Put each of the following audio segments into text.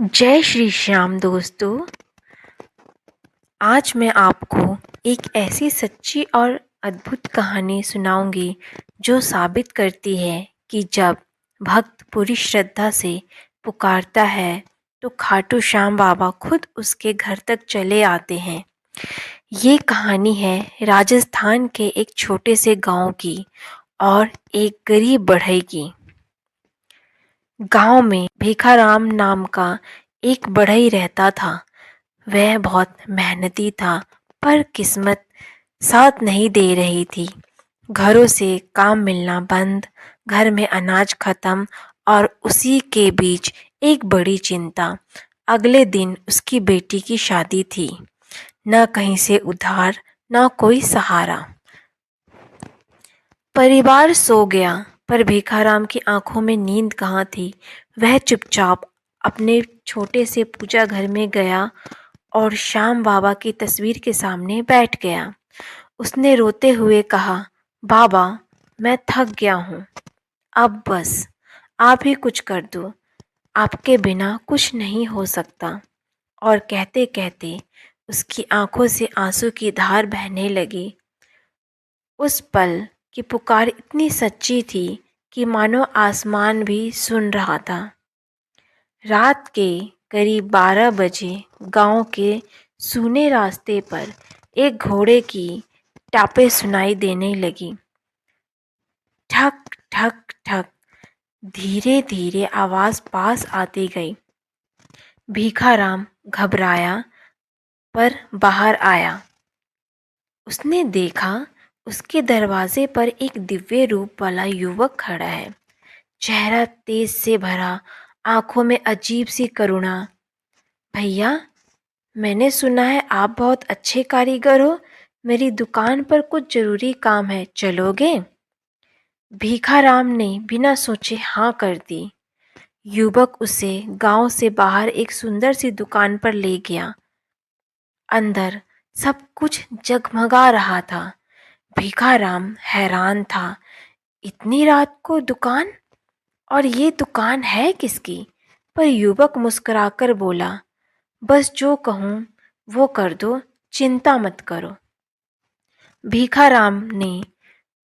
जय श्री श्याम दोस्तों। आज मैं आपको एक ऐसी सच्ची और अद्भुत कहानी सुनाऊंगी जो साबित करती है कि जब भक्त पूरी श्रद्धा से पुकारता है तो खाटू श्याम बाबा खुद उसके घर तक चले आते हैं। ये कहानी है राजस्थान के एक छोटे से गांव की और एक गरीब बढ़ई की। गांव में भीखाराम नाम का एक बढ़ई रहता था। वह बहुत मेहनती था, पर किस्मत साथ नहीं दे रही थी। घरों से काम मिलना बंद, घर में अनाज खत्म और उसी के बीच एक बड़ी चिंता। अगले दिन उसकी बेटी की शादी थी। न कहीं से उधार, न कोई सहारा। परिवार सो गया, पर भीखाराम की आंखों में नींद कहाँ थी। वह चुपचाप अपने छोटे से पूजा घर में गया और श्याम बाबा की तस्वीर के सामने बैठ गया। उसने रोते हुए कहा, बाबा, मैं थक गया हूँ, अब बस आप ही कुछ कर दो, आपके बिना कुछ नहीं हो सकता। और कहते कहते उसकी आंखों से आंसू की धार बहने लगी। उस पल की पुकार इतनी सच्ची थी कि मानो आसमान भी सुन रहा था। रात के करीब 12 बजे गांव के सूने रास्ते पर एक घोड़े की टापें सुनाई देने लगी। ठक ठक ठक, धीरे धीरे आवाज पास आती गई। भीखाराम घबराया पर बाहर आया। उसने देखा उसके दरवाजे पर एक दिव्य रूप वाला युवक खड़ा है। चेहरा तेज से भरा, आंखों में अजीब सी करुणा। भैया, मैंने सुना है आप बहुत अच्छे कारीगर हो। मेरी दुकान पर कुछ जरूरी काम है, चलोगे? भीखाराम ने बिना सोचे हाँ कर दी। युवक उसे गांव से बाहर एक सुंदर सी दुकान पर ले गया। अंदर सब कुछ जगमगा रहा था। भीखाराम हैरान था। इतनी रात को दुकान? और ये दुकान है किसकी? पर युवक मुस्कुराकर बोला, बस जो कहूँ वो कर दो, चिंता मत करो। भीखाराम ने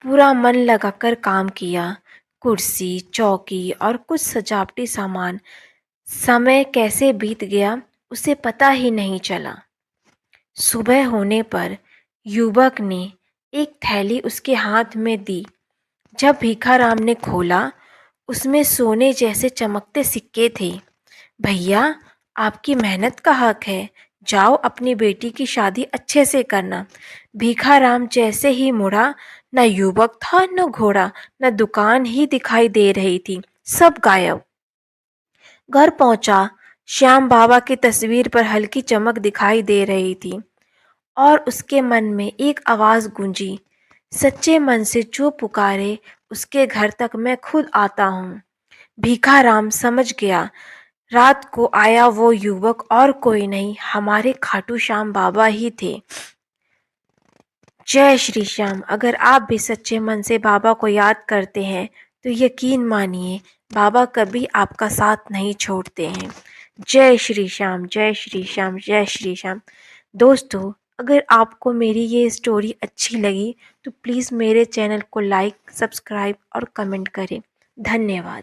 पूरा मन लगाकर काम किया। कुर्सी, चौकी और कुछ सजावटी सामान। समय कैसे बीत गया उसे पता ही नहीं चला। सुबह होने पर युवक ने एक थैली उसके हाथ में दी। जब भीखाराम ने खोला, उसमें सोने जैसे चमकते सिक्के थे। भैया, आपकी मेहनत का हक है, जाओ अपनी बेटी की शादी अच्छे से करना। भीखाराम जैसे ही मुड़ा, न युवक था, न घोड़ा, न दुकान ही दिखाई दे रही थी। सब गायब। घर पहुंचा, श्याम बाबा की तस्वीर पर हल्की चमक दिखाई दे रही थी और उसके मन में एक आवाज गूंजी, सच्चे मन से जो पुकारे उसके घर तक मैं खुद आता हूँ। भीखाराम समझ गया, रात को आया वो युवक और कोई नहीं, हमारे खाटू श्याम बाबा ही थे। जय श्री श्याम। अगर आप भी सच्चे मन से बाबा को याद करते हैं तो यकीन मानिए, बाबा कभी आपका साथ नहीं छोड़ते हैं। जय श्री श्याम, जय श्री श्याम, जय श्री श्याम। दोस्तों, अगर आपको मेरी ये स्टोरी अच्छी लगी तो प्लीज़ मेरे चैनल को लाइक, सब्सक्राइब और कमेंट करें। धन्यवाद।